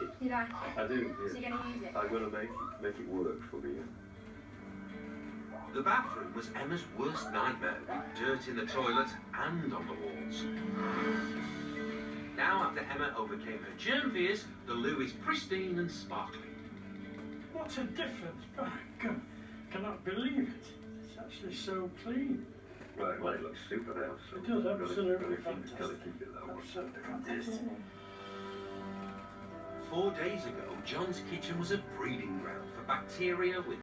it? You like it? I do, So yeah. you're going to use it? I'm going to make it work for me. The bathroom was Emma's worst nightmare, with dirt in the toilet and on the walls. Now, after Emma overcame her germ fears, the loo is pristine and sparkling. What a difference! Oh, God, cannot believe it. It's actually so clean. Right, well, it looks super now. So It does, absolutely Got to fantastic. keep it that way. Absolutely fantastic. 4 days ago, John's kitchen was a breeding ground for bacteria with